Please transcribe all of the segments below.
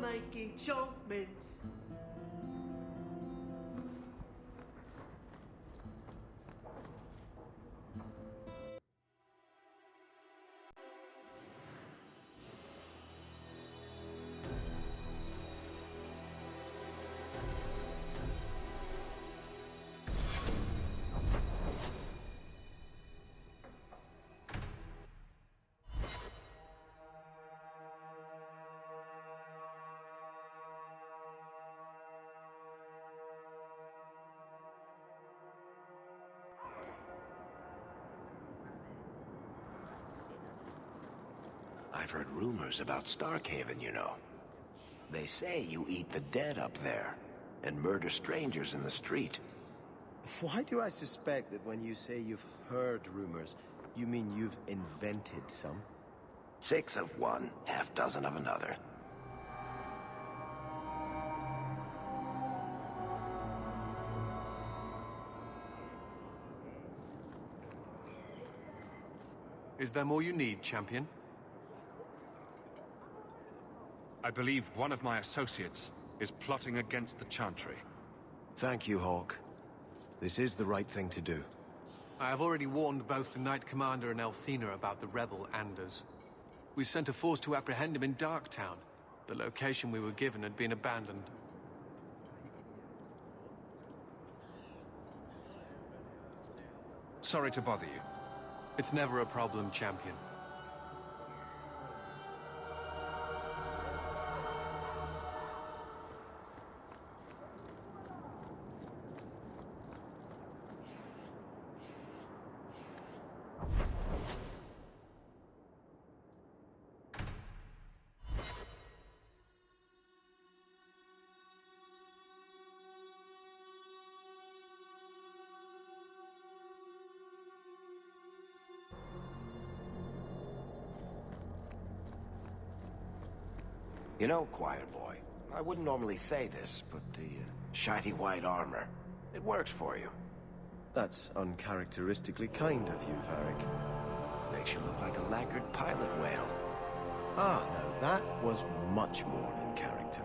making chop mince. I've heard rumors about Starkhaven, you know. They say you eat the dead up there, and murder strangers in the street. Why do I suspect that when you say you've heard rumors, you mean you've invented some? 6 of one, half dozen of another. Is there more you need, champion? I believe one of my associates is plotting against the Chantry. Thank you, Hawke. This is the right thing to do. I have already warned both the Knight Commander and Elthina about the rebel Anders. We sent a force to apprehend him in Darktown. The location we were given had been abandoned. Sorry to bother you. It's never a problem, champion. You know, choir boy, I wouldn't normally say this, but the shiny white armor, it works for you. That's uncharacteristically kind of you, Varric. Makes you look like a lacquered pilot whale. Ah, no, that was much more in character.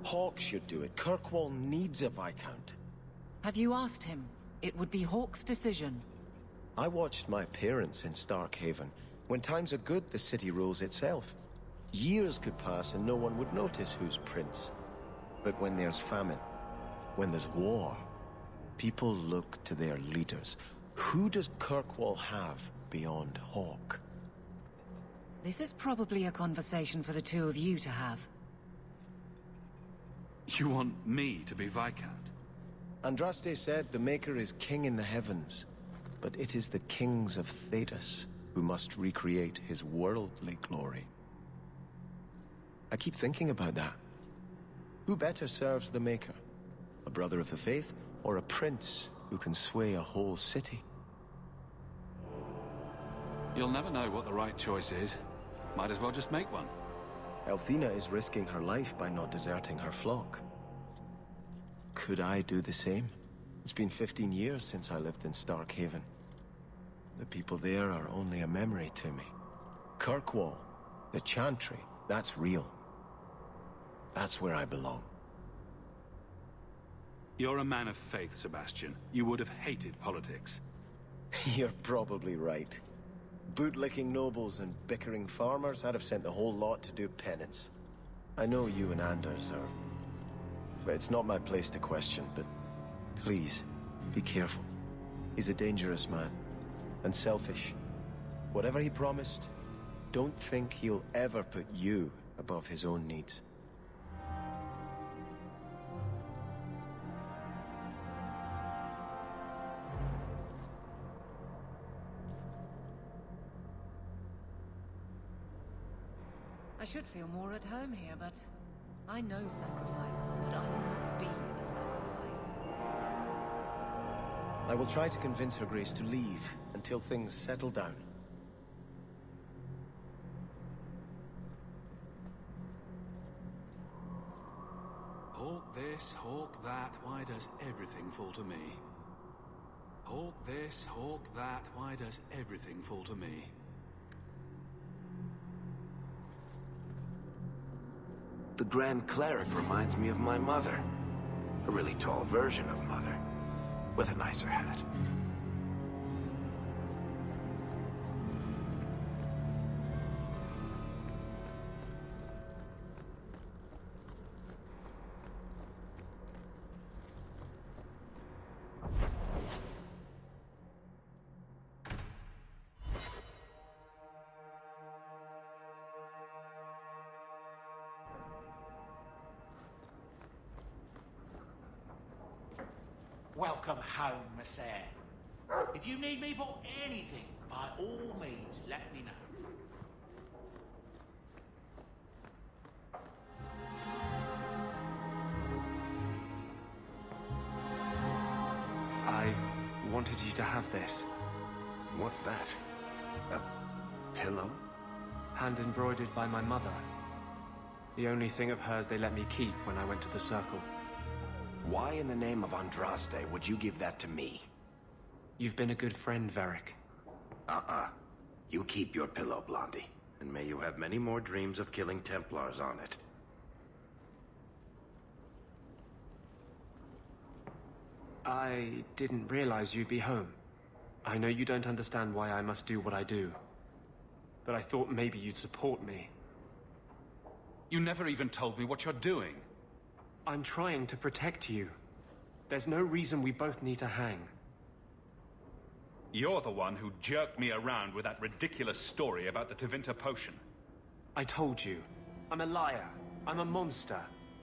Hawke should do it. Kirkwall needs a Viscount. Have you asked him? It would be Hawke's decision. I watched my parents in Starkhaven. When times are good, the city rules itself. Years could pass and no one would notice who's prince. But when there's famine, when there's war, people look to their leaders. Who does Kirkwall have beyond Hawke? This is probably a conversation for the two of you to have. You want me to be Viscount? Andraste said the Maker is king in the heavens, but it is the kings of Thedas who must recreate his worldly glory. I keep thinking about that. Who better serves the Maker? A brother of the faith, or a prince who can sway a whole city? You'll never know what the right choice is. Might as well just make one. Elthina is risking her life by not deserting her flock. Could I do the same? It's been 15 years since I lived in Starkhaven. The people there are only a memory to me. Kirkwall, the Chantry, that's real. That's where I belong. You're a man of faith, Sebastian. You would have hated politics. You're probably right. Bootlicking nobles and bickering farmers, I'd have sent the whole lot to do penance. I know you and Anders are... It's not my place to question, but please, be careful. He's a dangerous man, and selfish. Whatever he promised, don't think he'll ever put you above his own needs. I should feel more at home here, but I know sacrifice, but I will not be a sacrifice. I will try to convince Her Grace to leave until things settle down. Hawke this, Hawke that, why does everything fall to me? Hawke this, Hawke that, why does everything fall to me? The Grand Cleric reminds me of my mother. A really tall version of Mother, with a nicer hat. Welcome home, Sir. If you need me for anything, by all means, let me know. I wanted you to have this. What's that? A pillow? Hand embroidered by my mother. The only thing of hers they let me keep when I went to the Circle. Why in the name of Andraste would you give that to me? You've been a good friend, Varric. You keep your pillow, Blondie. And may you have many more dreams of killing Templars on it. I didn't realize you'd be home. I know you don't understand why I must do what I do. But I thought maybe you'd support me. You never even told me what you're doing. I'm trying to protect you. There's no reason we both need to hang. You're the one who jerked me around with that ridiculous story about the Tevinter potion. I told you. I'm a liar. I'm a monster.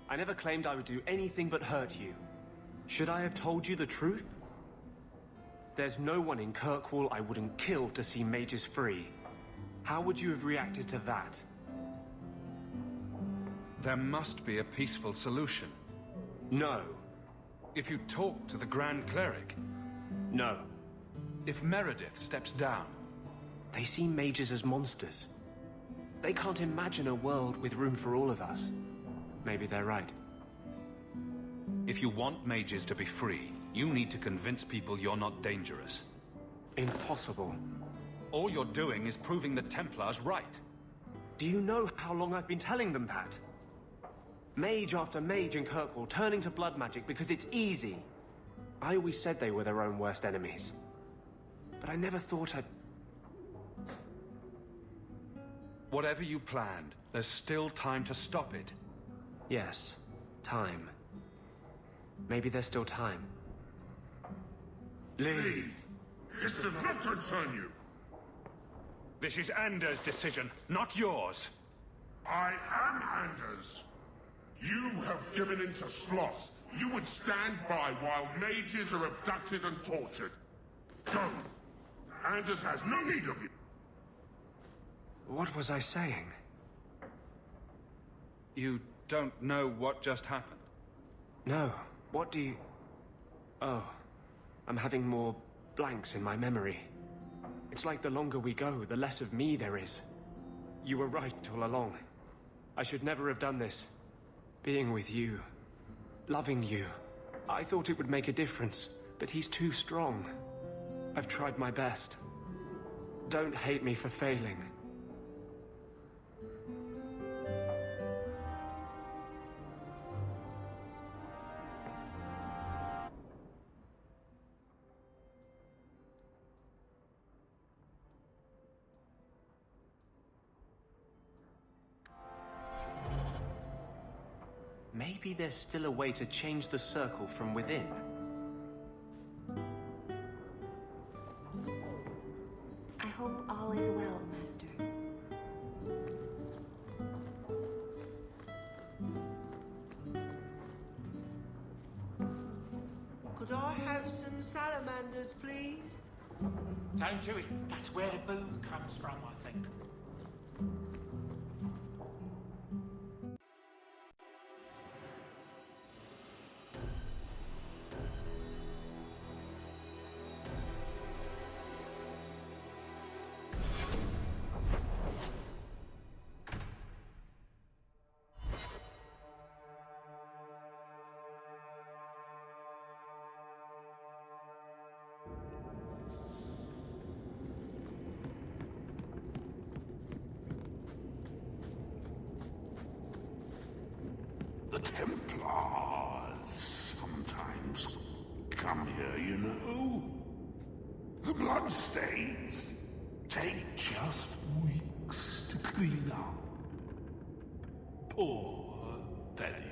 I never claimed I would do anything but hurt you. Should I have told you the truth? There's no one in Kirkwall I wouldn't kill to see mages free. How would you have reacted to that? There must be a peaceful solution. No. If you talk to the Grand Cleric. No. If Meredith steps down. They see mages as monsters. They can't imagine a world with room for all of us. Maybe they're right. If you want mages to be free, you need to convince people you're not dangerous. Impossible. All you're doing is proving the Templars right. Do you know how long I've been telling them that? Mage after mage in Kirkwall turning to blood magic because it's easy. I always said they were their own worst enemies. But I never thought I'd... Whatever you planned, there's still time to stop it. Yes, time. Maybe there's still time. Leave! This does not concern you! This is Anders' decision, not yours! I am Anders! You have given in to sloth. You would stand by while mages are abducted and tortured. Go! Anders has no need of you! What was I saying? You don't know what just happened? No. What do you... Oh. I'm having more blanks in my memory. It's like the longer we go, the less of me there is. You were right all along. I should never have done this. Being with you. Loving you. I thought it would make a difference, but he's too strong. I've tried my best. Don't hate me for failing. Maybe there's still a way to change the circle from within. I hope all is well, Master. Could I have some salamanders, please? Don't do it. That's where the boom comes from, I think. Templars sometimes come here, you know. The bloodstains take just weeks to clean up. Poor Betty.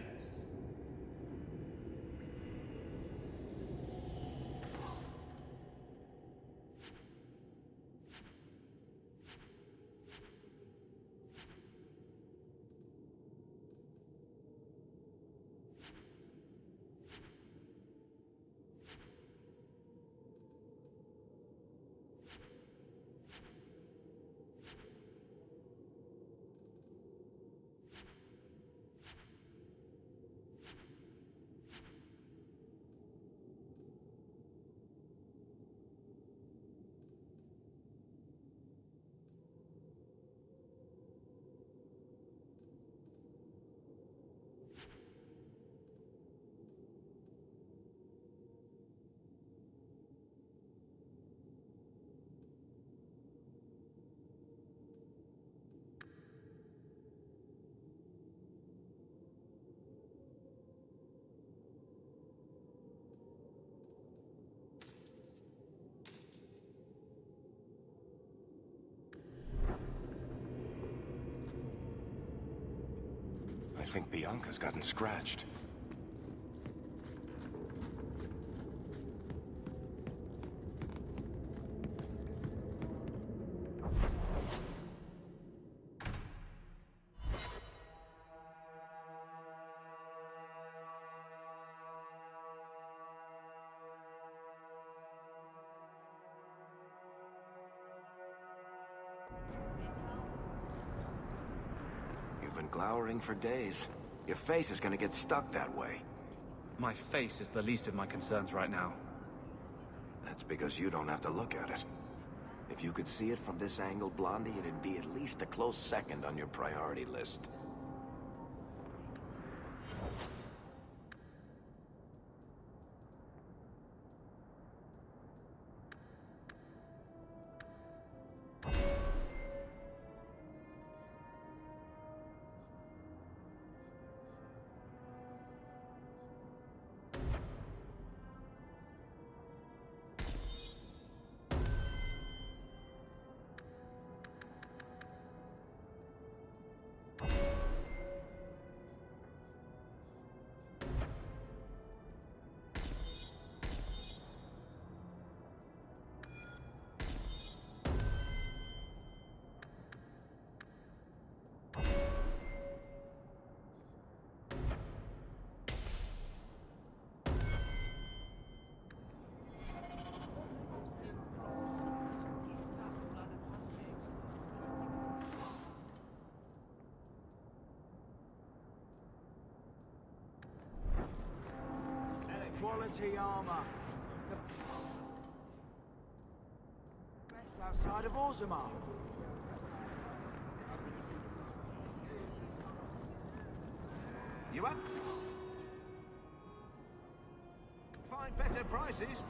I think Bianca's gotten scratched. You've been glowering for days. Your face is gonna get stuck that way. My face is the least of my concerns right now. That's because you don't have to look at it. If you could see it from this angle, Blondie, it'd be at least a close second on your priority list. Quality armor. The best outside of Orzammar. You up? Find better prices.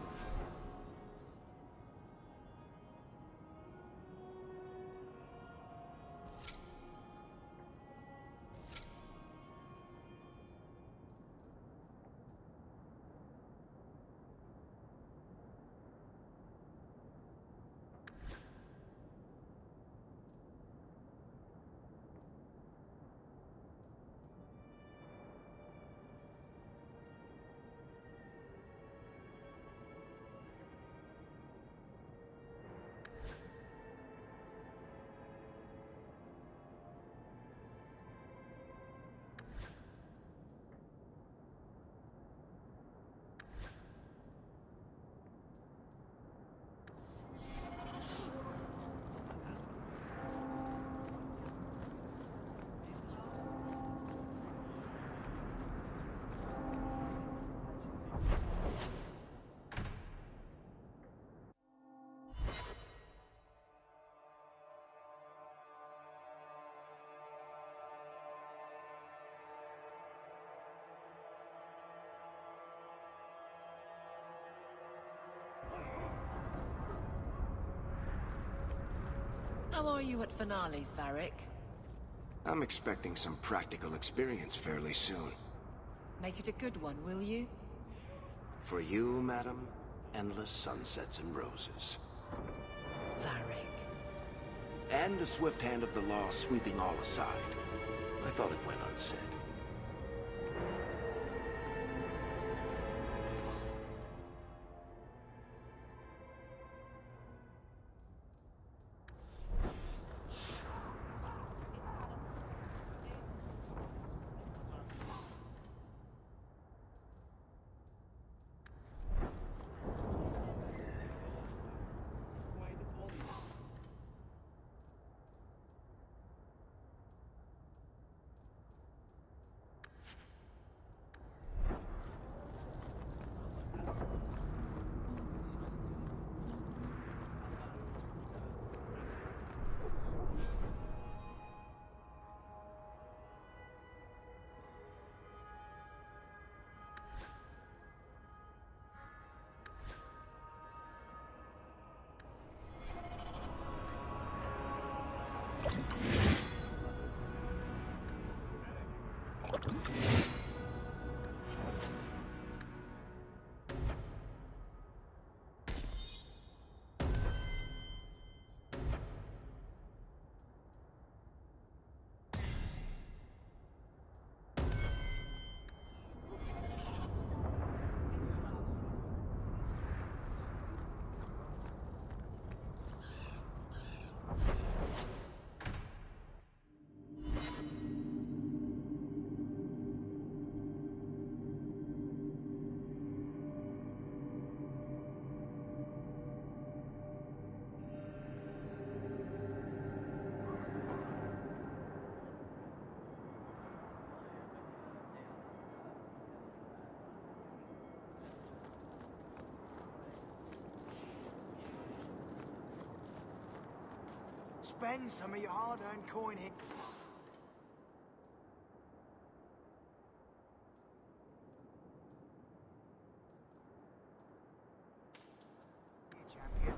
How are you at finales, Varric? I'm expecting some practical experience fairly soon. Make it a good one, will you? For you, madam, endless sunsets and roses. Varric. And the swift hand of the law sweeping all aside. I thought it went unsaid. Spend some of your hard-earned coin here. Champion.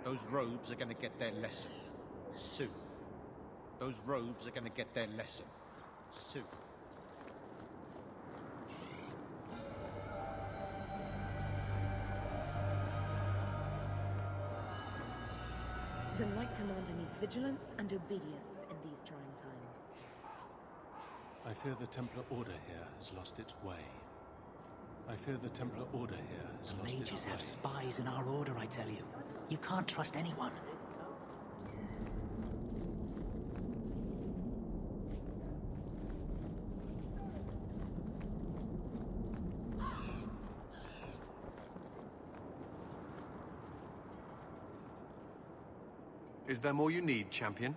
Those robes are going to get their lesson soon. Those robes are going to get their lesson soon. The Knight Commander needs vigilance and obedience in these trying times. I fear the Templar Order here has lost its way. I fear the Templar Order here has lost its way. Mages have spies in our order, I tell you. You can't trust anyone. Is there more you need, champion?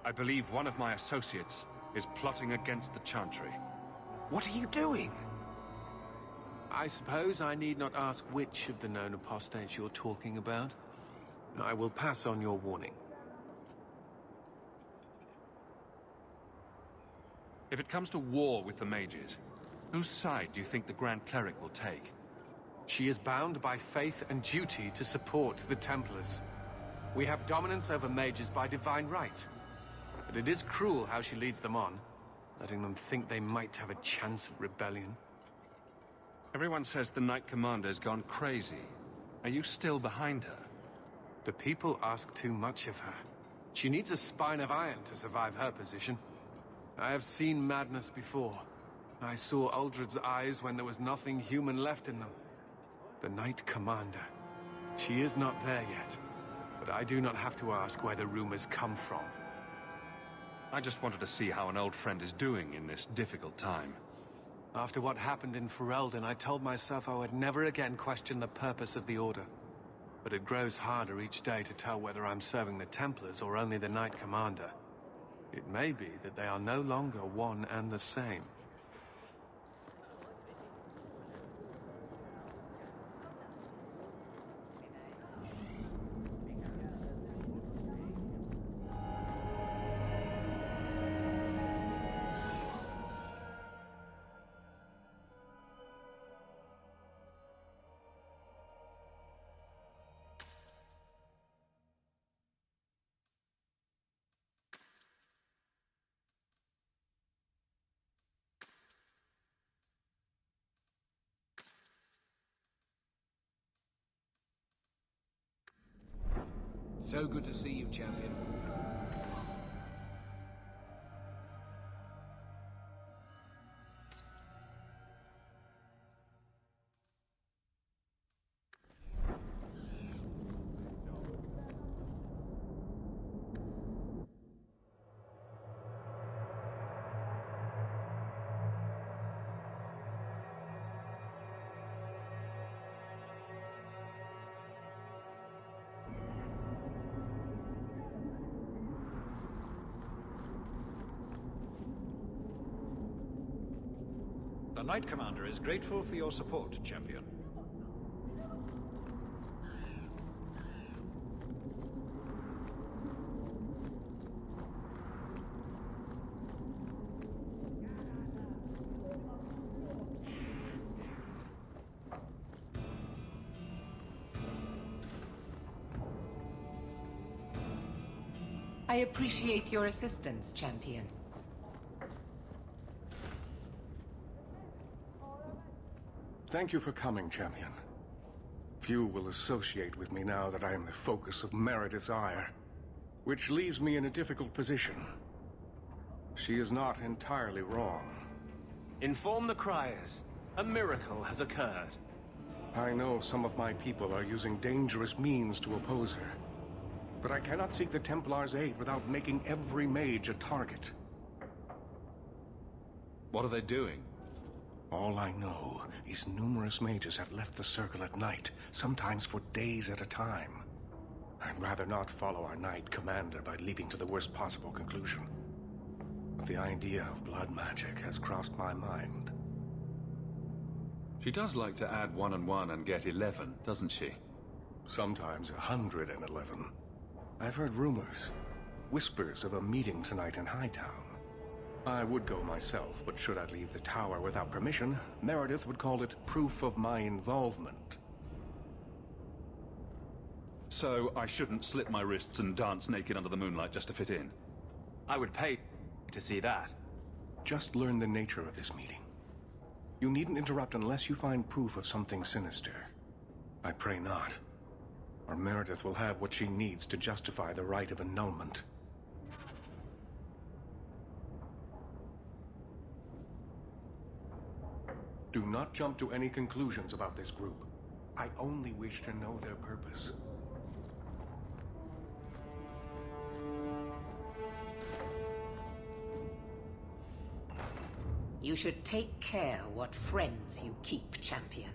I believe one of my associates is plotting against the Chantry. What are you doing? I suppose I need not ask which of the known apostates you're talking about. I will pass on your warning. If it comes to war with the mages, whose side do you think the Grand Cleric will take? She is bound by faith and duty to support the Templars. We have dominance over mages by divine right. But it is cruel how she leads them on, letting them think they might have a chance at rebellion. Everyone says the Knight Commander's gone crazy. Are you still behind her? The people ask too much of her. She needs a spine of iron to survive her position. I have seen madness before. I saw Uldred's eyes when there was nothing human left in them. The Knight Commander. She is not there yet, but I do not have to ask where the rumors come from. I just wanted to see how an old friend is doing in this difficult time. After what happened in Ferelden, I told myself I would never again question the purpose of the Order. But it grows harder each day to tell whether I'm serving the Templars or only the Knight Commander. It may be that they are no longer one and the same. So good to see you, champion. The Knight Commander is grateful for your support, champion. I appreciate your assistance, champion. Thank you for coming, champion. Few will associate with me now that I am the focus of Meredith's ire, which leaves me in a difficult position. She is not entirely wrong. Inform the criers. A miracle has occurred. I know some of my people are using dangerous means to oppose her, but I cannot seek the Templars' aid without making every mage a target. What are they doing? All I know is numerous mages have left the Circle at night, sometimes for days at a time. I'd rather not follow our Knight Commander by leaping to the worst possible conclusion. But the idea of blood magic has crossed my mind. She does like to add 1 and 1 and get 11, doesn't she? Sometimes 111. I've heard rumors, whispers of a meeting tonight in Hightown. I would go myself, but should I leave the tower without permission, Meredith would call it proof of my involvement. So I shouldn't slit my wrists and dance naked under the moonlight just to fit in? I would pay to see that. Just learn the nature of this meeting. You needn't interrupt unless you find proof of something sinister. I pray not, or Meredith will have what she needs to justify the right of annulment. Do not jump to any conclusions about this group. I only wish to know their purpose. You should take care what friends you keep, champion.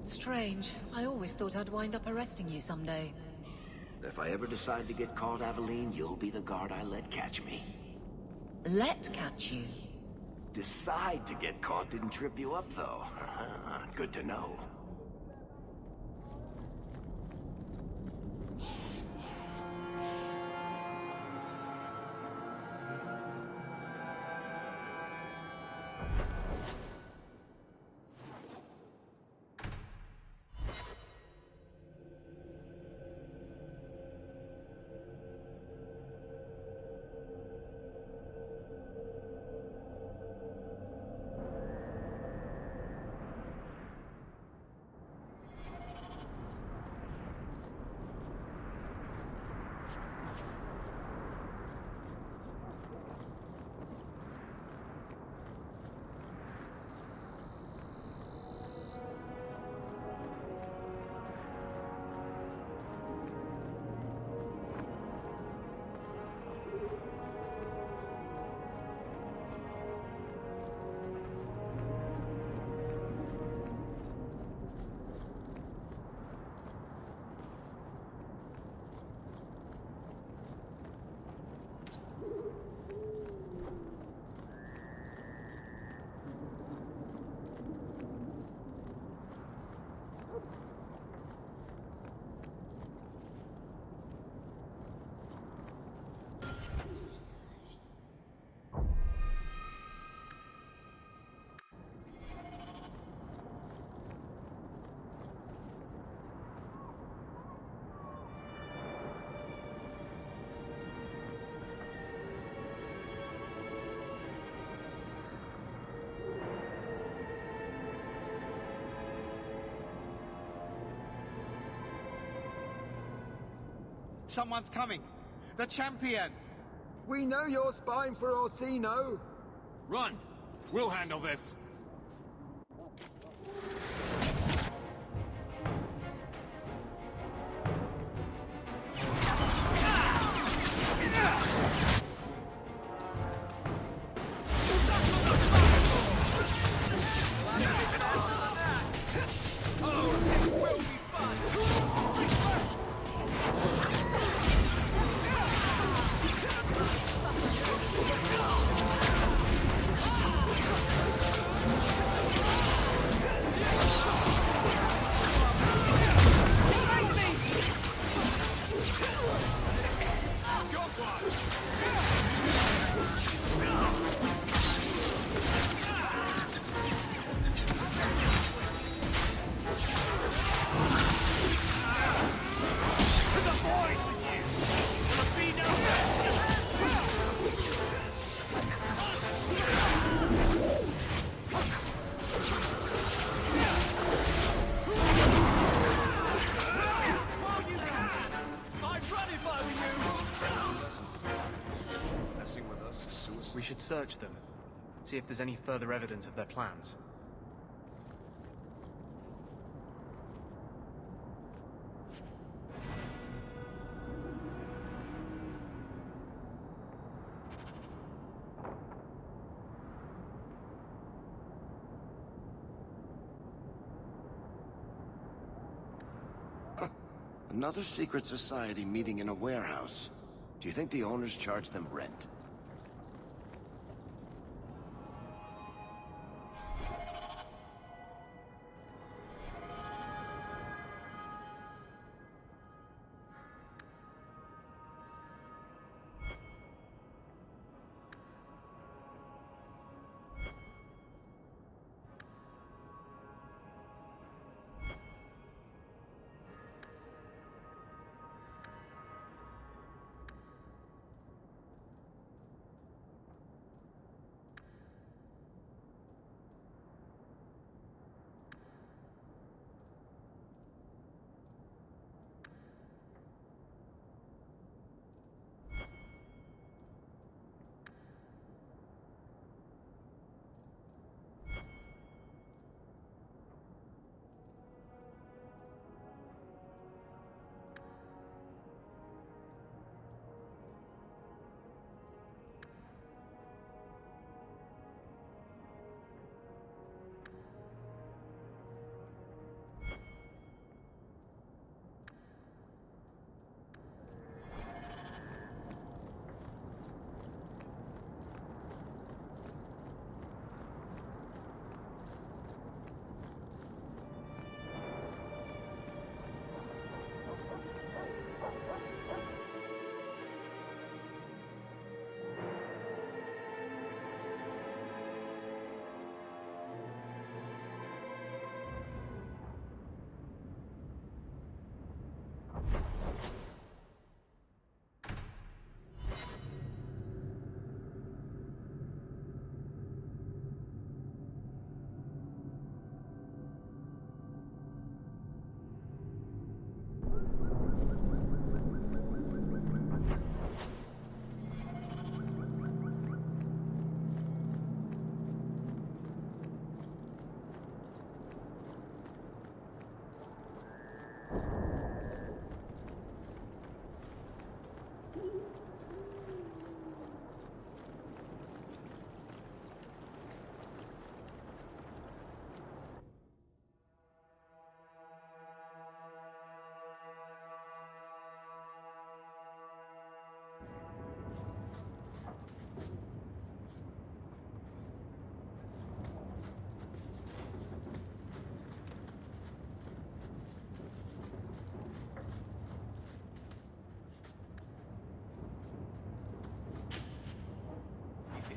Strange. I always thought I'd wind up arresting you someday. If I ever decide to get caught, Aveline, you'll be the guard I let catch me. Let catch you? Decide to get caught didn't trip you up, though. Good to know. Someone's coming. The champion! We know you're spying for Orsino. Run! We'll handle this. We should search them, see if there's any further evidence of their plans. Another secret society meeting in a warehouse. Do you think the owners charge them rent?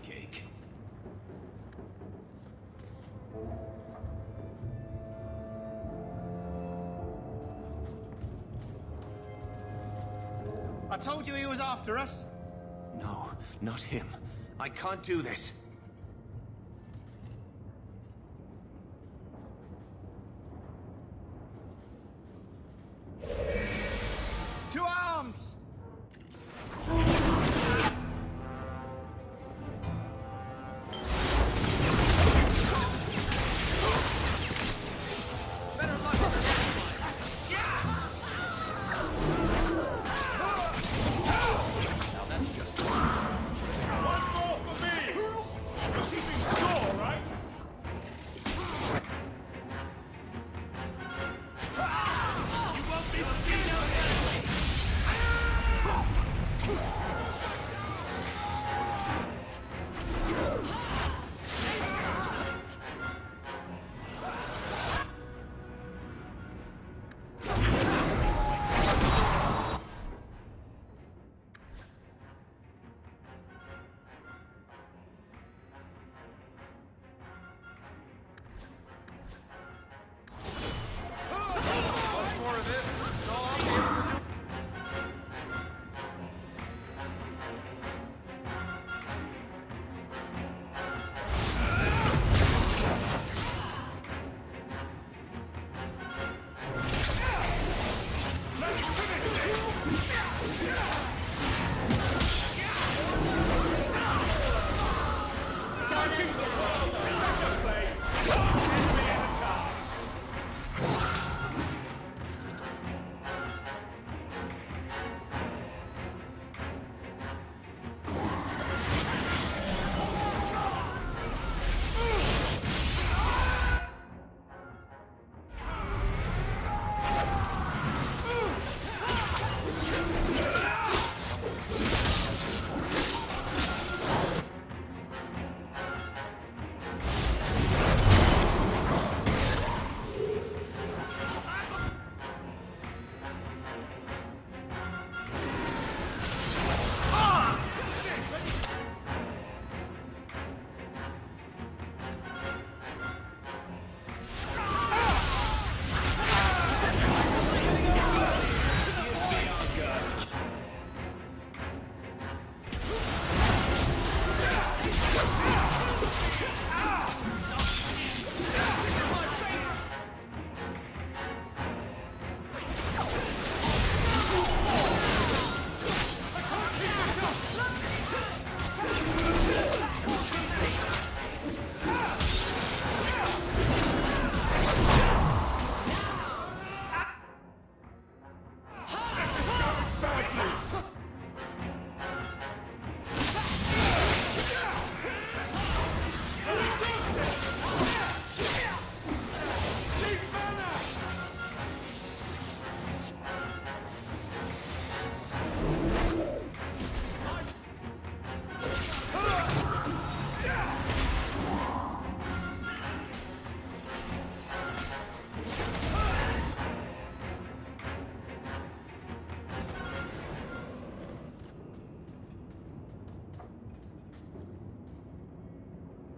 Cake. I told you he was after us. No, not him. I can't do this. To arms!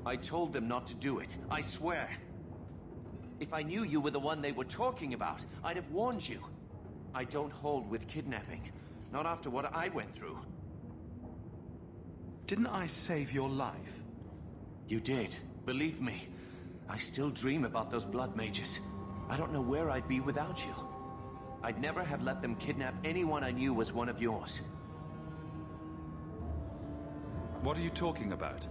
I told them not to do it, I swear. If I knew you were the one they were talking about, I'd have warned you. I don't hold with kidnapping. Not after what I went through. Didn't I save your life? You did. Believe me. I still dream about those blood mages. I don't know where I'd be without you. I'd never have let them kidnap anyone I knew was one of yours. What are you talking about?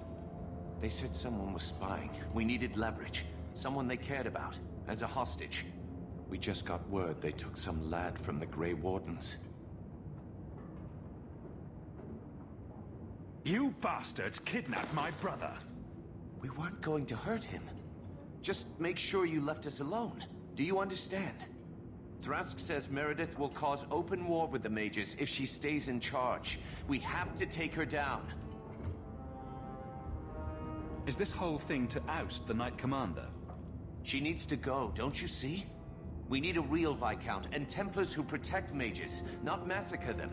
They said someone was spying. We needed leverage. Someone they cared about. As a hostage. We just got word they took some lad from the Grey Wardens. You bastards kidnapped my brother! We weren't going to hurt him. Just make sure you left us alone. Do you understand? Thrask says Meredith will cause open war with the mages if she stays in charge. We have to take her down. Is this whole thing to oust the Knight Commander? She needs to go, don't you see? We need a real Viscount and Templars who protect mages, not massacre them.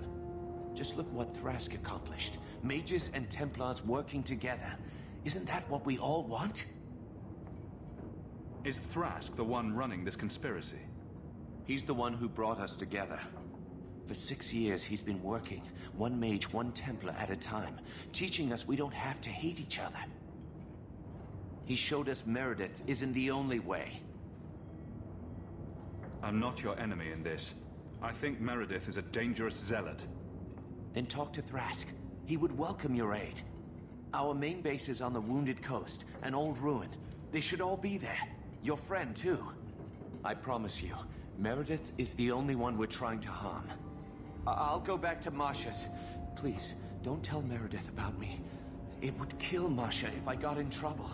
Just look what Thrask accomplished. Mages and Templars working together. Isn't that what we all want? Is Thrask the one running this conspiracy? He's the one who brought us together. For 6 years, he's been working, one mage, one Templar at a time, teaching us we don't have to hate each other. He showed us Meredith isn't the only way. I'm not your enemy in this. I think Meredith is a dangerous zealot. Then talk to Thrask. He would welcome your aid. Our main base is on the Wounded Coast, an old ruin. They should all be there. Your friend, too. I promise you, Meredith is the only one we're trying to harm. I'll go back to Masha's. Please, don't tell Meredith about me. It would kill Masha if I got in trouble.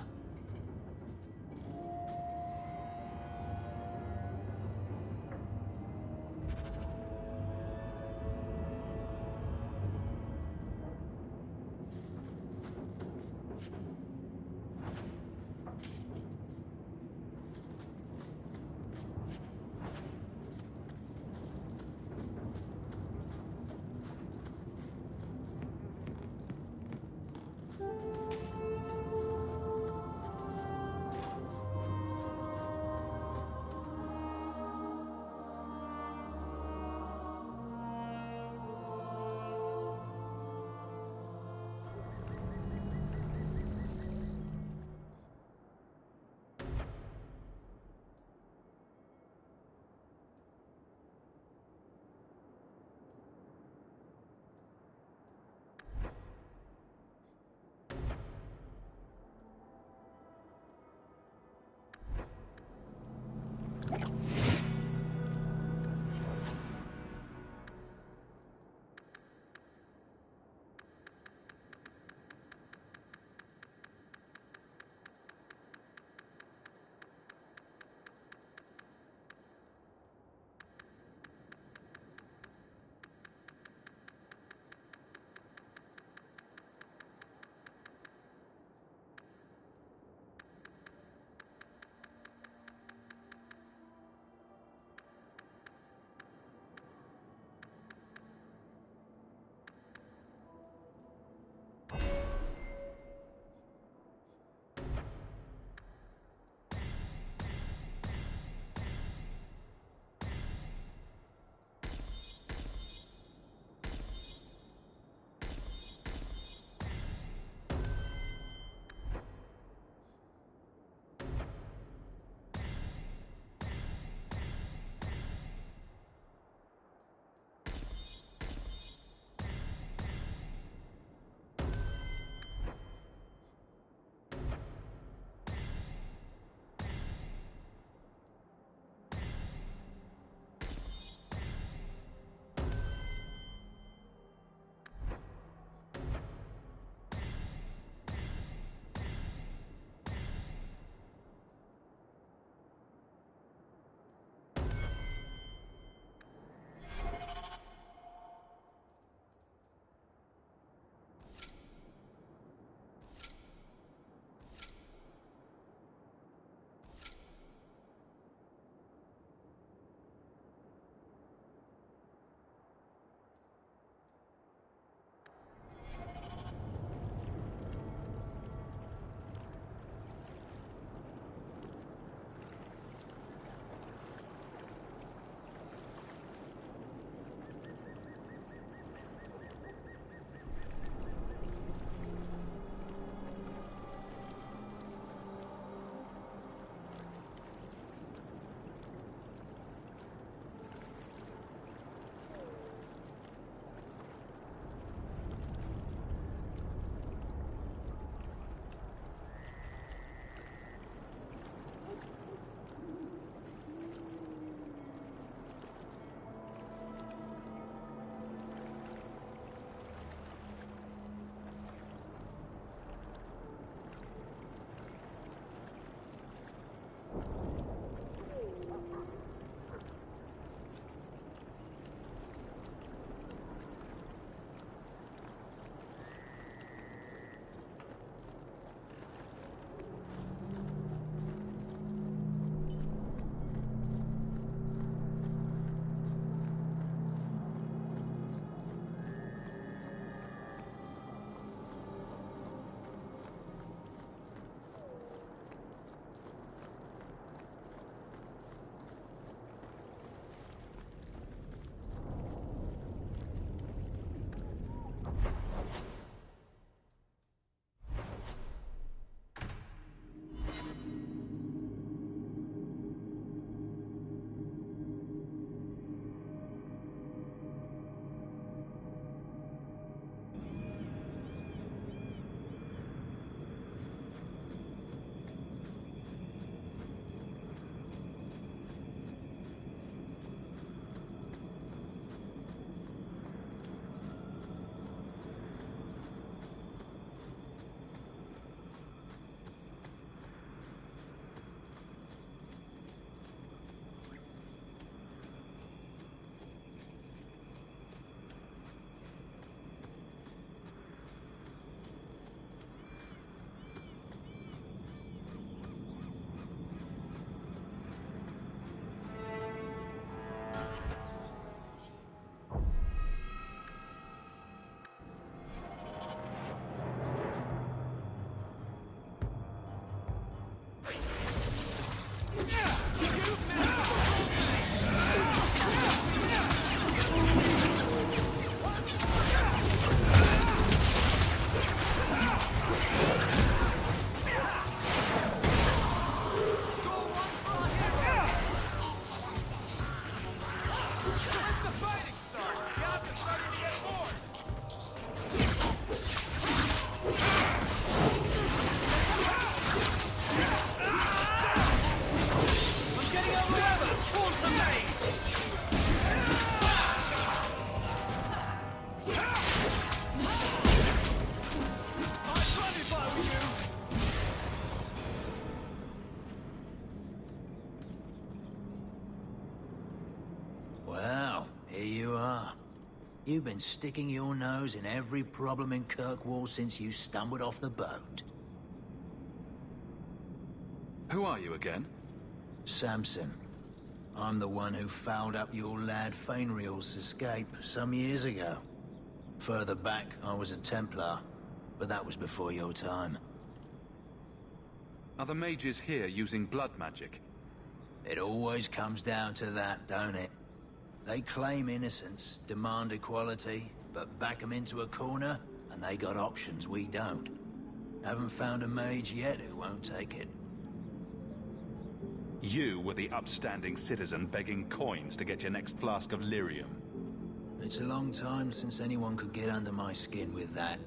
You've been sticking your nose in every problem in Kirkwall since you stumbled off the boat. Who are you again? Samson. I'm the one who fouled up your lad Fainriel's escape some years ago. Further back, I was a Templar, but that was before your time. Are the mages here using blood magic? It always comes down to that, don't it? They claim innocence, demand equality, but back them into a corner, and they got options we don't. Haven't found a mage yet who won't take it. You were the upstanding citizen begging coins to get your next flask of lyrium. It's a long time since anyone could get under my skin with that.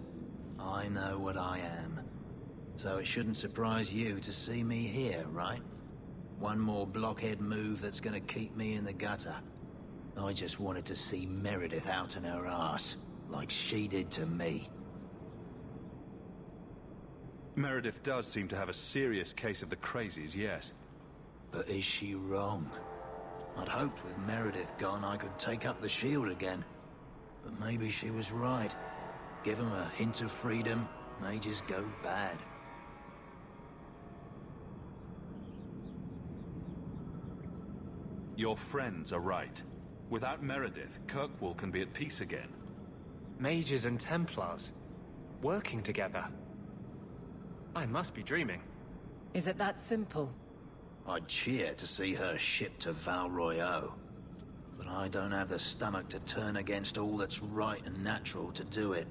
I know what I am. So it shouldn't surprise you to see me here, right? One more blockhead move that's gonna keep me in the gutter. I just wanted to see Meredith out in her ass, like she did to me. Meredith does seem to have a serious case of the crazies, yes. But is she wrong? I'd hoped with Meredith gone I could take up the shield again. But maybe she was right. Give them a hint of freedom, mages go bad. Your friends are right. Without Meredith, Kirkwall can be at peace again. Mages and Templars, working together. I must be dreaming. Is it that simple? I'd cheer to see her shipped to Val Royeaux. But I don't have the stomach to turn against all that's right and natural to do it.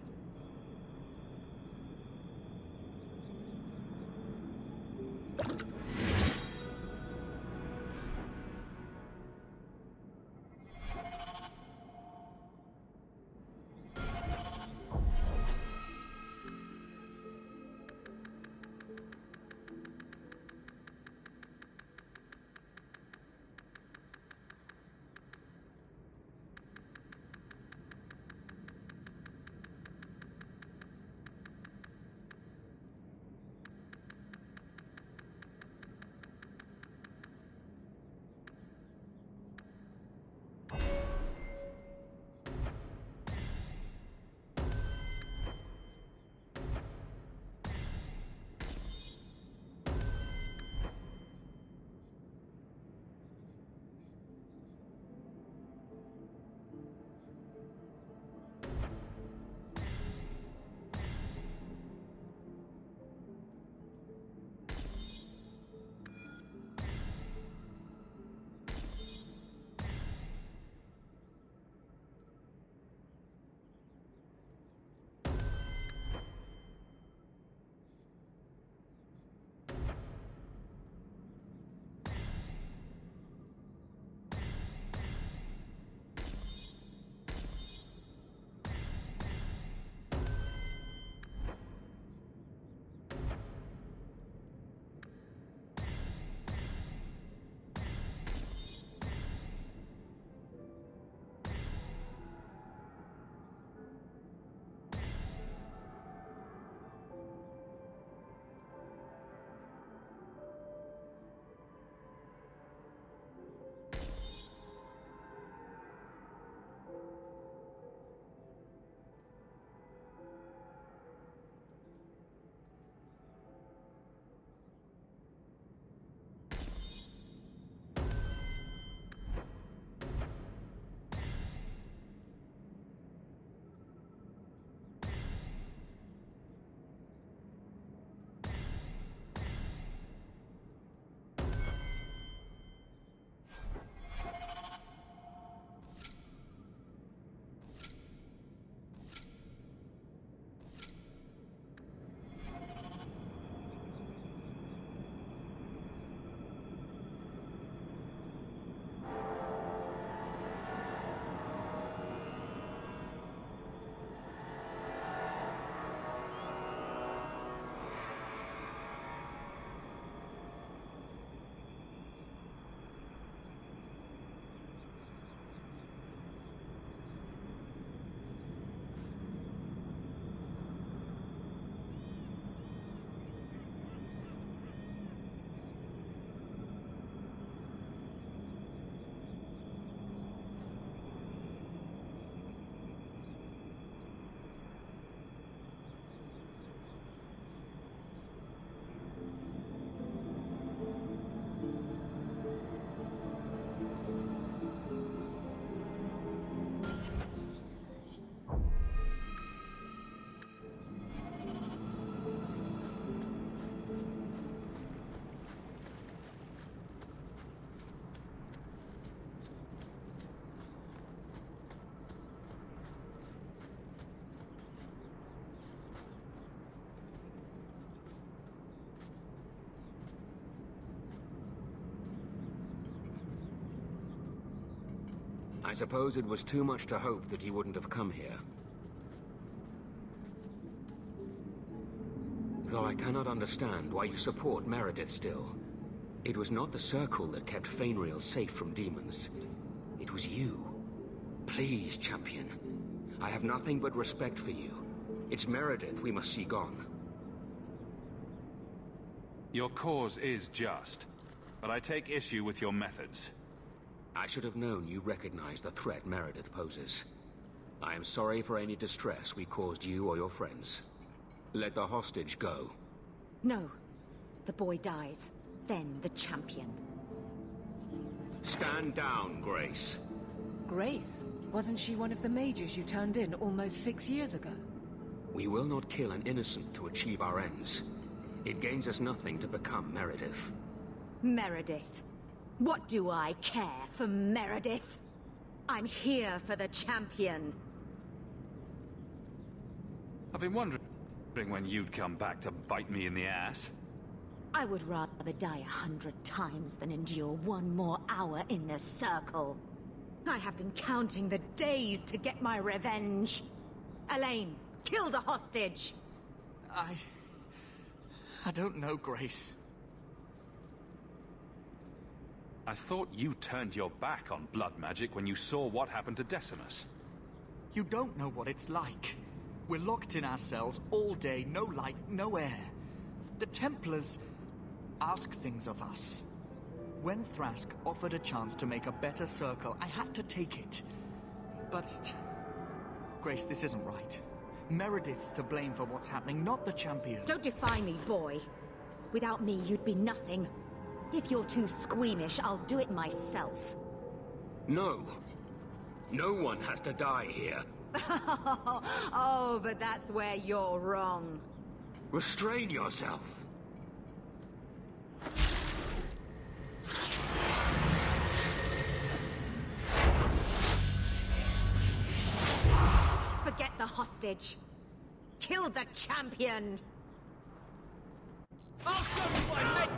I suppose it was too much to hope that he wouldn't have come here. Though I cannot understand why you support Meredith still. It was not the Circle that kept Fainreal safe from demons. It was you. Please, champion. I have nothing but respect for you. It's Meredith we must see gone. Your cause is just, but I take issue with your methods. I should have known you recognized the threat Meredith poses. I am sorry for any distress we caused you or your friends. Let the hostage go. No. The boy dies. Then the champion. Stand down, Grace. Grace? Wasn't she one of the mages you turned in almost 6 years ago? We will not kill an innocent to achieve our ends. It gains us nothing to become Meredith. Meredith? What do I care for Meredith? I'm here for the champion. I've been wondering when you'd come back to bite me in the ass. I would rather die 100 times than endure one more hour in the Circle. I have been counting the days to get my revenge. Alain, kill the hostage! I don't know, Grace. I thought you turned your back on blood magic when you saw what happened to Decimus. You don't know what it's like. We're locked in our cells all day, no light, no air. The Templars ask things of us. When Thrask offered a chance to make a better Circle, I had to take it. But... Grace, this isn't right. Meredith's to blame for what's happening, not the champion. Don't defy me, boy. Without me, you'd be nothing. If you're too squeamish, I'll do it myself. No. No one has to die here. Oh, but that's where you're wrong. Restrain yourself. Forget the hostage. Kill the champion. I'll show you what I say.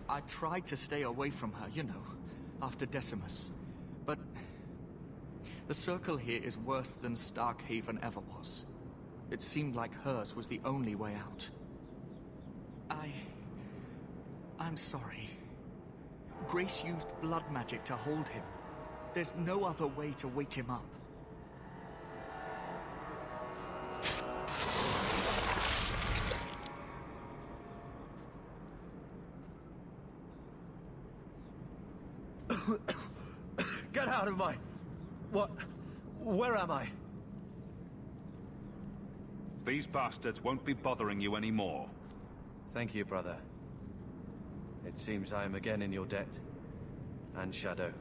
I tried to stay away from her, you know, after Decimus. But the Circle here is worse than Starkhaven ever was. It seemed like hers was the only way out. I'm sorry. Grace used blood magic to hold him. There's no other way to wake him up. Get out of my... What? Where am I? These bastards won't be bothering you anymore. Thank you, brother. It seems I am again in your debt. And Shadow.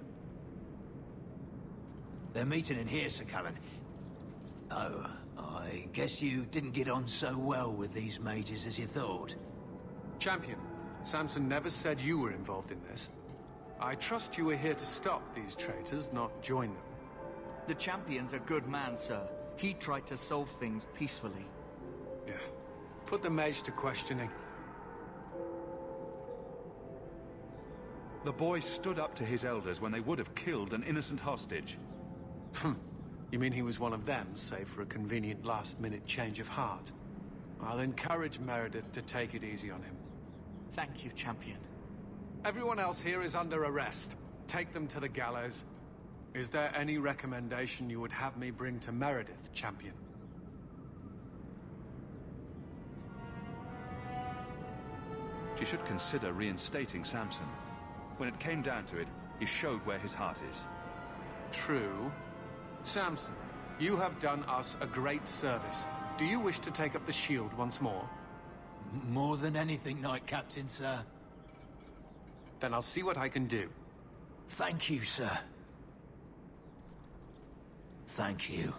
They're meeting in here, Sir Cullen. Oh, I guess you didn't get on so well with these mages as you thought. Champion, Samson never said you were involved in this. I trust you were here to stop these traitors, not join them. The champion's a good man, sir. He tried to solve things peacefully. Yeah. Put the mage to questioning. The boy stood up to his elders when they would have killed an innocent hostage. You mean he was one of them, save for a convenient last-minute change of heart? I'll encourage Meredith to take it easy on him. Thank you, champion. Everyone else here is under arrest. Take them to the gallows. Is there any recommendation you would have me bring to Meredith, champion? She should consider reinstating Samson. When it came down to it, he showed where his heart is. True. Samson, you have done us a great service. Do you wish to take up the shield once more? More than anything, Knight Captain, sir. Then I'll see what I can do. Thank you, sir. Thank you.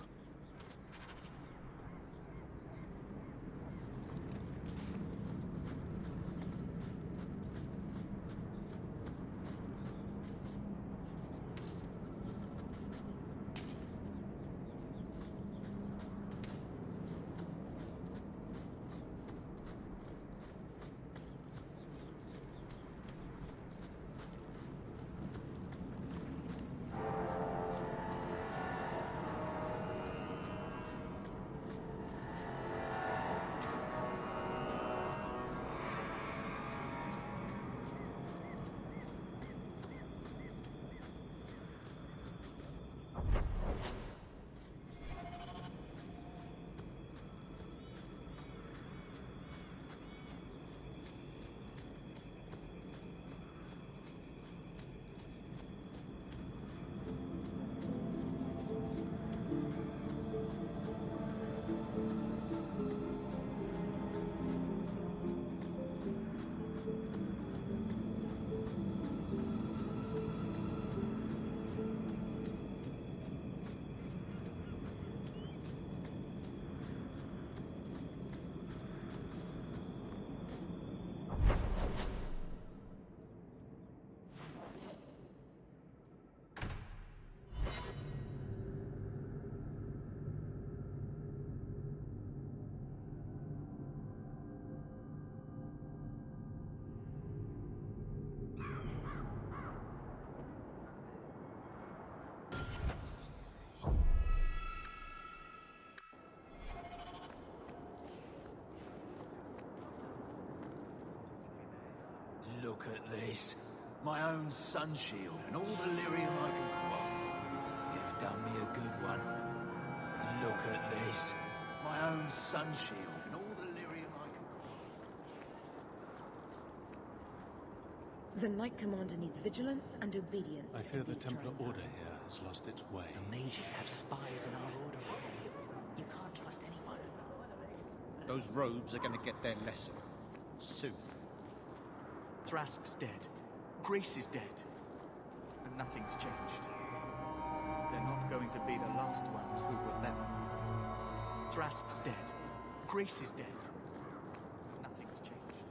Look at this. My own sun shield and all the lyrium I can quaff. You've done me a good one. Look at this. My own sun shield and all the lyrium I can quaff. The Knight Commander needs vigilance and obedience. I fear the Templar Order here has lost its way. The mages have spies in our order, I tell you. You can't trust anyone. Those robes are going to get their lesson. Soon. Thrask's dead. Grace is dead. And nothing's changed. They're not going to be the last ones who were them. Thrask's dead. Grace is dead. And nothing's changed.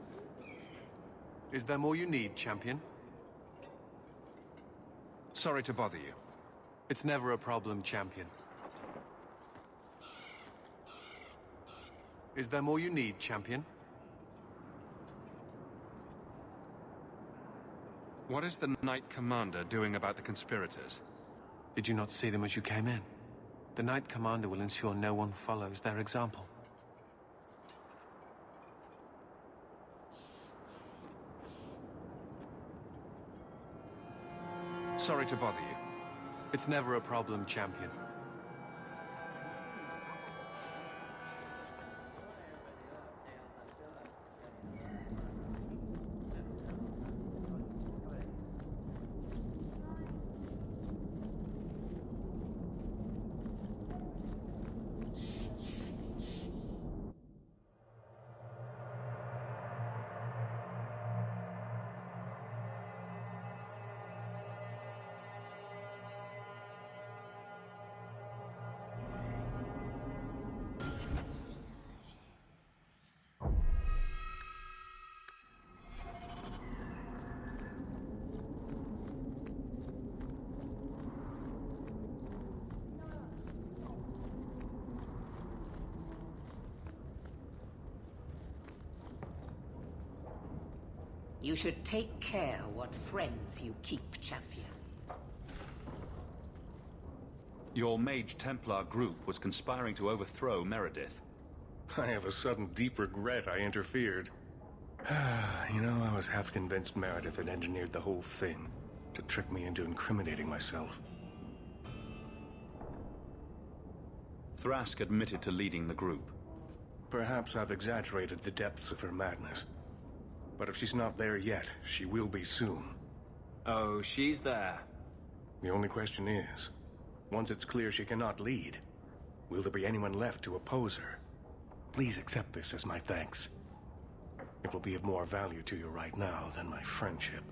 Is there more you need, champion? Sorry to bother you. It's never a problem, champion. Is there more you need, champion? What is the Knight Commander doing about the conspirators? Did you not see them as you came in? The Knight Commander will ensure no one follows their example. Sorry to bother you. It's never a problem, champion. You should take care what friends you keep, champion. Your Mage Templar group was conspiring to overthrow Meredith. I have a sudden deep regret I interfered. You know, I was half convinced Meredith had engineered the whole thing to trick me into incriminating myself. Thrask admitted to leading the group. Perhaps I've exaggerated the depths of her madness. But if she's not there yet, she will be soon. Oh, she's there. The only question is, once it's clear she cannot lead, will there be anyone left to oppose her? Please accept this as my thanks. It will be of more value to you right now than my friendship.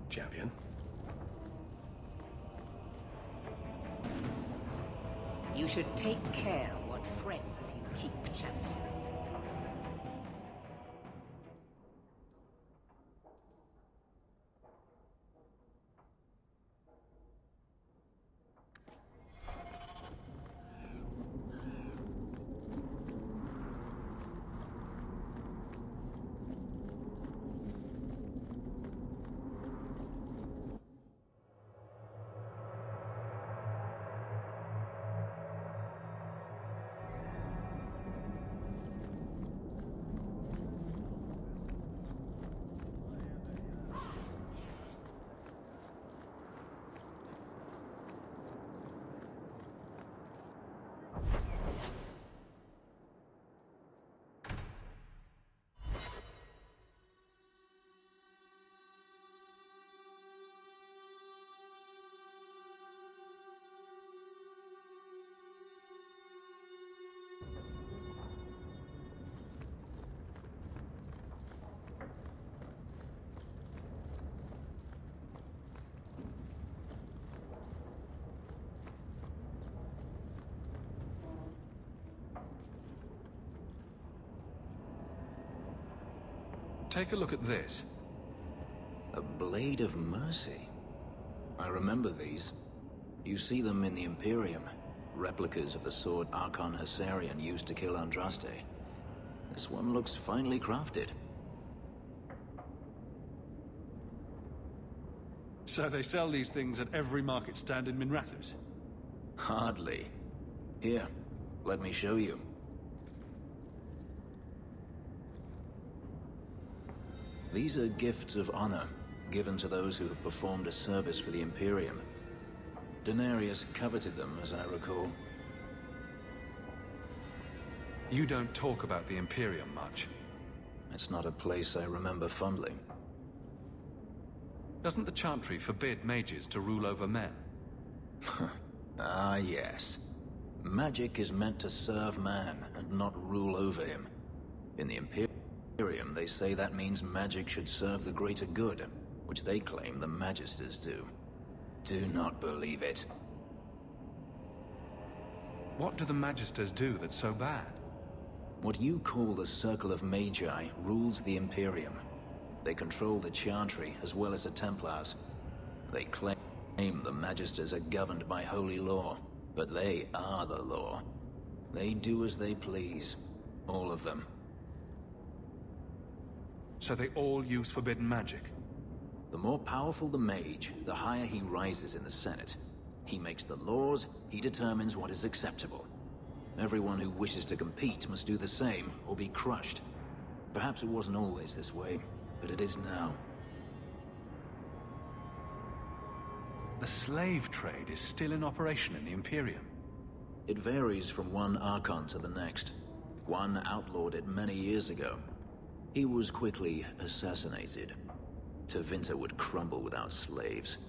Champion? You should take care what friends you keep, champion. Take a look at this. A blade of mercy. I remember these. You see them in the Imperium. Replicas of the sword Archon Hessarian used to kill Andraste. This one looks finely crafted. So they sell these things at every market stand in Minrathous? Hardly. Here, let me show you. These are gifts of honor, given to those who have performed a service for the Imperium. Denarius coveted them, as I recall. You don't talk about the Imperium much. It's not a place I remember fondly. Doesn't the Chantry forbid mages to rule over men? Ah, yes. Magic is meant to serve man, and not rule over him. In the Imperium, they say that means magic should serve the greater good, which they claim the Magisters do. Do not believe it. What do the Magisters do that's so bad? What you call the Circle of Magi rules the Imperium. They control the Chantry as well as the Templars. They claim the Magisters are governed by holy law, but they are the law. They do as they please. All of them. So they all use forbidden magic? The more powerful the mage, the higher he rises in the Senate. He makes the laws, he determines what is acceptable. Everyone who wishes to compete must do the same, or be crushed. Perhaps it wasn't always this way, but it is now. The slave trade is still in operation in the Imperium. It varies from one Archon to the next. One outlawed it many years ago. He was quickly assassinated. Tevinter would crumble without slaves.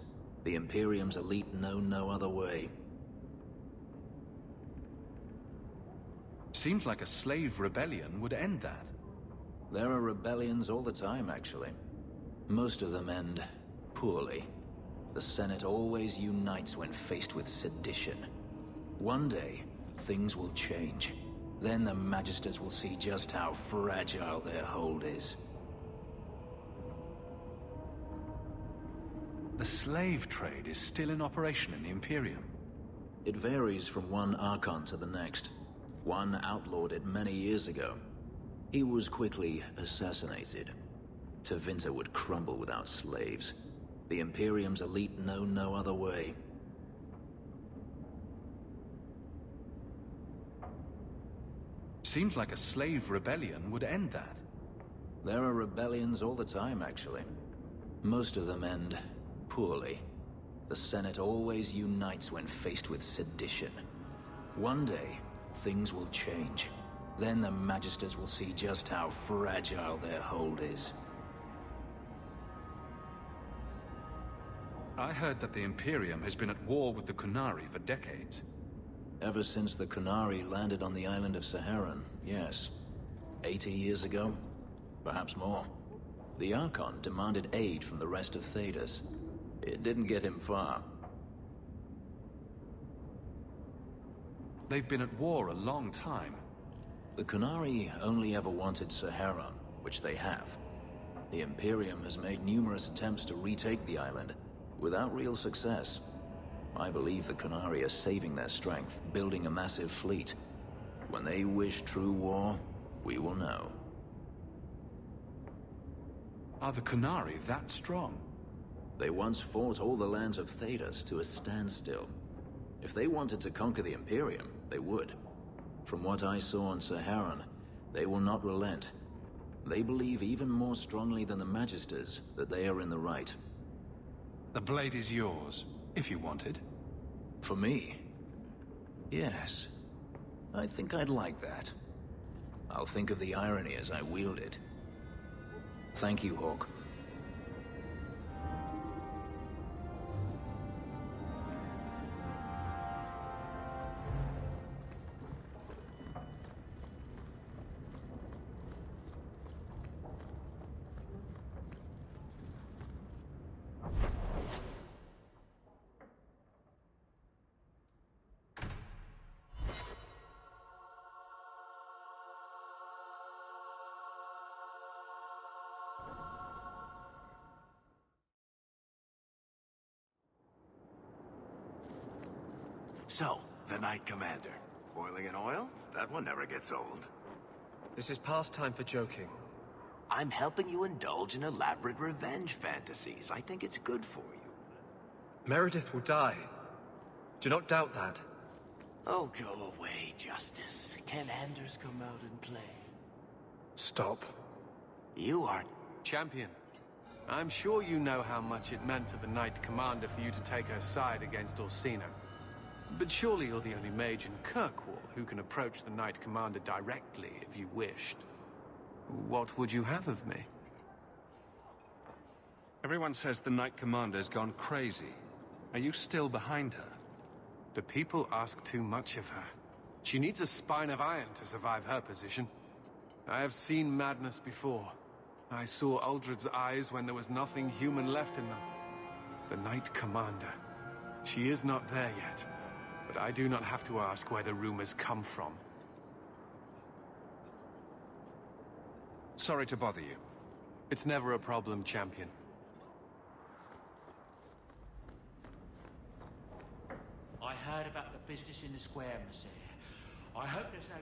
The Imperium's elite know no other way. Seems like a slave rebellion would end that. There are rebellions all the time, actually. Most of them end poorly. The Senate always unites when faced with sedition. One day, things will change. Then the Magisters will see just how fragile their hold is. The slave trade is still in operation in the Imperium. It varies from one Archon to the next. One outlawed it many years ago. He was quickly assassinated. Tevinter would crumble without slaves. The Imperium's elite know no other way. Seems like a slave rebellion would end that. There are rebellions all the time, actually. Most of them end poorly. The Senate always unites when faced with sedition. One day, things will change. Then the Magisters will see just how fragile their hold is. I heard that the Imperium has been at war with the Qunari for decades. Ever since the Qunari landed on the island of Saharan, yes. 80 years ago? Perhaps more. The Archon demanded aid from the rest of Thedas. It didn't get him far. They've been at war a long time. The Qunari only ever wanted Saharan, which they have. The Imperium has made numerous attempts to retake the island, without real success. I believe the Qunari are saving their strength, building a massive fleet. When they wish true war, we will know. Are the Qunari that strong? They once fought all the lands of Thedas to a standstill. If they wanted to conquer the Imperium, they would. From what I saw on Saharan, they will not relent. They believe even more strongly than the Magisters that they are in the right. The blade is yours, if you want it. For me? Yes. I think I'd like that. I'll think of the irony as I wield it. Thank you, Hawke. So, the Knight Commander. Boiling in oil? That one never gets old. This is past time for joking. I'm helping you indulge in elaborate revenge fantasies. I think it's good for you. Meredith will die. Do not doubt that. Oh, go away, Justice. Can Anders come out and play? Stop. You are... Champion, I'm sure you know how much it meant to the Knight Commander for you to take her side against Orsino. But surely you're the only mage in Kirkwall who can approach the Knight Commander directly if you wished. What would you have of me? Everyone says the Knight Commander's gone crazy. Are you still behind her? The people ask too much of her. She needs a spine of iron to survive her position. I have seen madness before. I saw Uldred's eyes when there was nothing human left in them. The Knight Commander. She is not there yet. But I do not have to ask where the rumors come from. Sorry to bother you. It's never a problem, Champion. I heard about the business in the square, Monsieur. I hope there's no...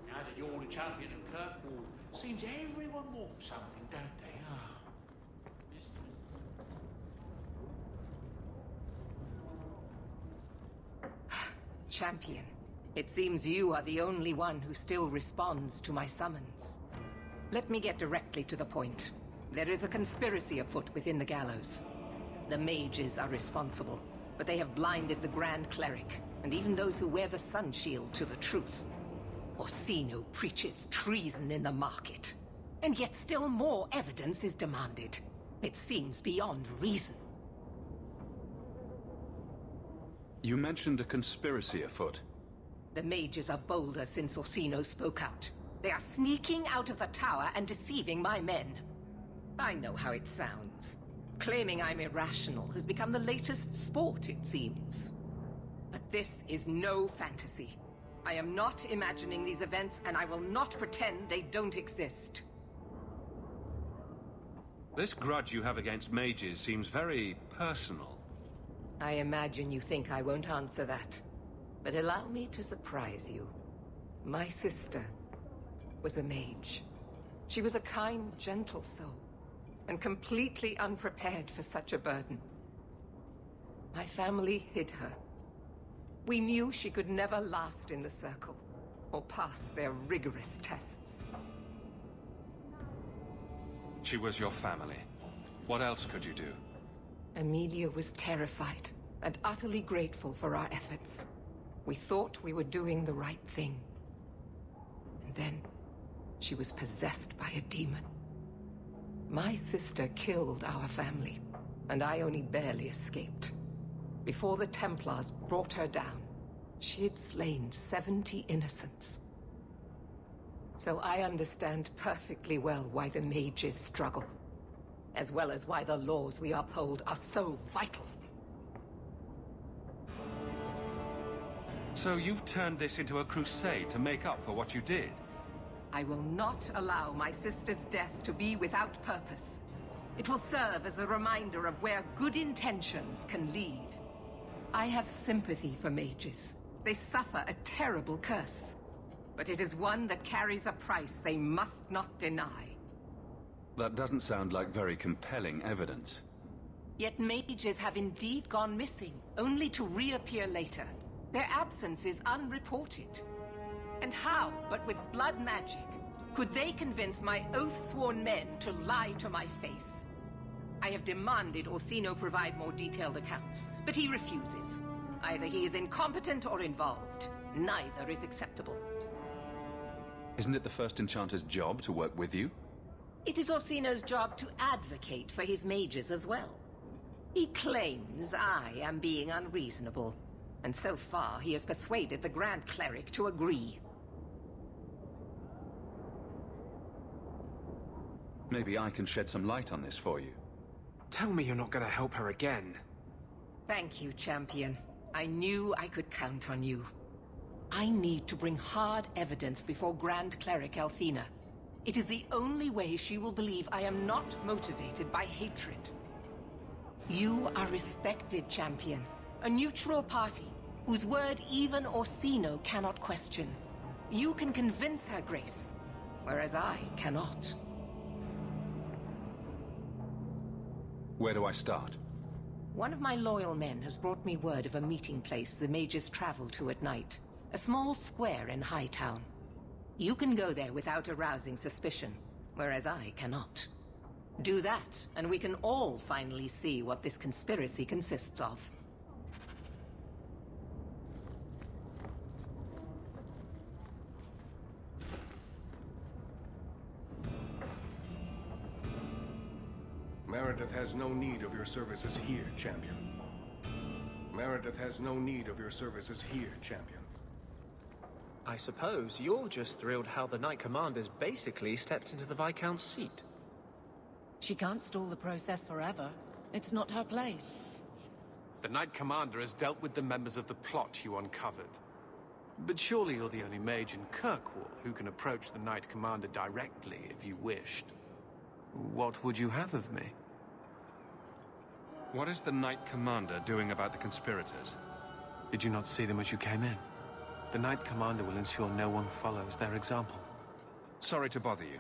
Now that you're the champion of Kirkwall, seems everyone wants something, don't they? Champion, it seems you are the only one who still responds to my summons. Let me get directly to the point. There is a conspiracy afoot within the gallows. The mages are responsible, but they have blinded the Grand Cleric, and even those who wear the Sun Shield to the truth. Orsino preaches treason in the market, and yet still more evidence is demanded. It seems beyond reason. You mentioned a conspiracy afoot. The mages are bolder since Orsino spoke out. They are sneaking out of the tower and deceiving my men. I know how it sounds. Claiming I'm irrational has become the latest sport, it seems. But this is no fantasy. I am not imagining these events, and I will not pretend they don't exist. This grudge you have against mages seems very personal. I imagine you think I won't answer that. But allow me to surprise you. My sister was a mage. She was a kind, gentle soul, and completely unprepared for such a burden. My family hid her. We knew she could never last in the Circle, or pass their rigorous tests. She was your family. What else could you do? Amelia was terrified and utterly grateful for our efforts. We thought we were doing the right thing. And then, she was possessed by a demon. My sister killed our family, and I only barely escaped. Before the Templars brought her down, she had slain 70 innocents. So I understand perfectly well why the mages struggle, as well as why the laws we uphold are so vital. So you've turned this into a crusade to make up for what you did? I will not allow my sister's death to be without purpose. It will serve as a reminder of where good intentions can lead. I have sympathy for mages. They suffer a terrible curse. But it is one that carries a price they must not deny. That doesn't sound like very compelling evidence. Yet mages have indeed gone missing, only to reappear later. Their absence is unreported. And how, but with blood magic, could they convince my oath-sworn men to lie to my face? I have demanded Orsino provide more detailed accounts, but he refuses. Either he is incompetent or involved. Neither is acceptable. Isn't it the First Enchanter's job to work with you? It is Orsino's job to advocate for his mages as well. He claims I am being unreasonable, and so far he has persuaded the Grand Cleric to agree. Maybe I can shed some light on this for you. Tell me you're not going to help her again. Thank you, Champion. I knew I could count on you. I need to bring hard evidence before Grand Cleric Althena. It is the only way she will believe I am not motivated by hatred. You are respected, Champion. A neutral party, whose word even Orsino cannot question. You can convince her, Grace, whereas I cannot. Where do I start? One of my loyal men has brought me word of a meeting place the mages travel to at night. A small square in Hightown. You can go there without arousing suspicion, whereas I cannot. Do that, and we can all finally see what this conspiracy consists of. Meredith has no need of your services here, Champion. Meredith has no need of your services here, Champion. I suppose you're just thrilled how the Knight Commander's basically stepped into the Viscount's seat. She can't stall the process forever. It's not her place. The Knight Commander has dealt with the members of the plot you uncovered. But surely you're the only mage in Kirkwall who can approach the Knight Commander directly if you wished. What would you have of me? What is the Knight Commander doing about the conspirators? Did you not see them as you came in? The Knight Commander will ensure no one follows their example. Sorry to bother you.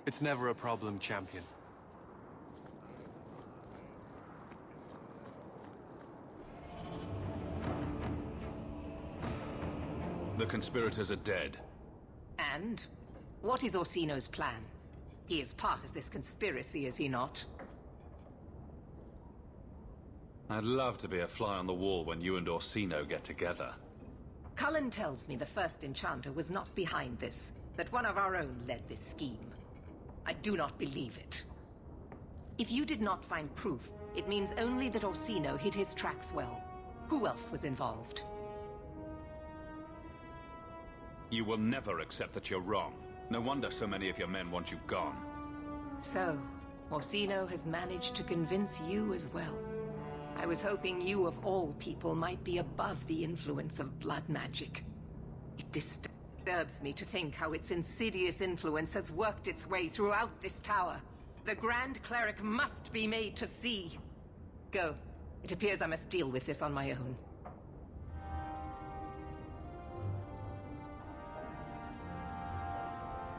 It's never a problem, Champion. The conspirators are dead. And? What is Orsino's plan? He is part of this conspiracy, is he not? I'd love to be a fly on the wall when you and Orsino get together. Cullen tells me the first enchanter was not behind this, that one of our own led this scheme. I do not believe it. If you did not find proof, it means only that Orsino hid his tracks well. Who else was involved? You will never accept that you're wrong. No wonder so many of your men want you gone. So, Orsino has managed to convince you as well. I was hoping you of all people might be above the influence of blood magic. It disturbs me to think how its insidious influence has worked its way throughout this tower. The Grand Cleric must be made to see. Go. It appears I must deal with this on my own.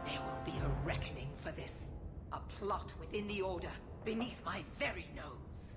There will be a reckoning for this. A plot within the Order, beneath my very nose.